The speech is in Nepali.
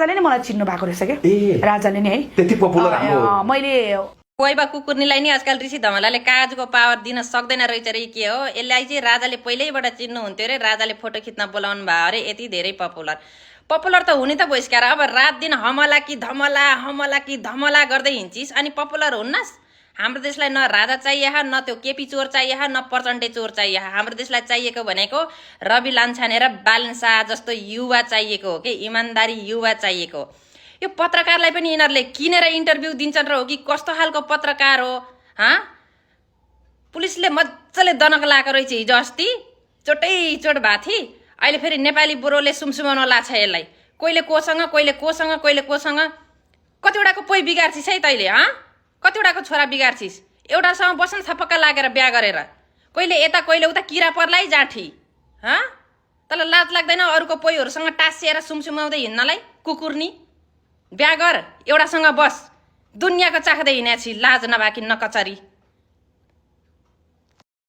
राजाले नै मलाई चिन्नु भएको रहेछ ए। क्या राजाले नै है त्यति पपुलर हाम्रो मैले कोइबा कुकुर्नीलाई नि आजकल ऋषि धमलाले काजको पावर दिन सक्दैन रहेछ रे के हो यसलाई चाहिँ राजाले पहिल्यैबाट चिन्नुहुन्थ्यो रे राजाले फोटो खिच्न बोलाउनु भयो अरे यति धेरै पपुलर त हुने त भइसक्यो अब रात दिन हमला कि धमला गर्दै हिँड्छिस् अनि पपुलर हुन्नस् हाम्रो देशलाई न राजा चाहिए न त्यो केपी चोर चाहिए न प्रचण्डे चोर चाहिए हाम्रो देशलाई चाहिएको भनेको रवि लान्छाने र बालन शाह जस्तो युवा चाहिएको हो कि इमान्दारी युवा चाहिएको यो पत्रकारलाई पनि यिनीहरूले किनेर इन्टरभ्यू दिन्छन् र हो कि कस्तो खालको पत्रकार हो पुलिसले मजाले दनक लाएको रहेछ हिजो अस्ति चोटै चोट भएको थिए अहिले फेरि नेपाली बुढोले सुमसुमाउन लाग्छ यसलाई कहिले कोसँग कतिवटाको पोइ बिगार्छिस् है तैँले कतिवटाको छोरा बिगार्छिस् एउटासँग बस्न छपक्का लागेर बिहा गरेर कहिले यता कहिले उता किरा पर्लाई जाठी तँलाई लाज लाग्दैन अरूको पोइहरूसँग टाँसिएर सुमसुमाउँदै हिँड्नलाई कुकुर्नी बिहा गर एउटासँग बस दुनियाँको चाख्दै हिँड्या छि लाज नभएकी नकचरी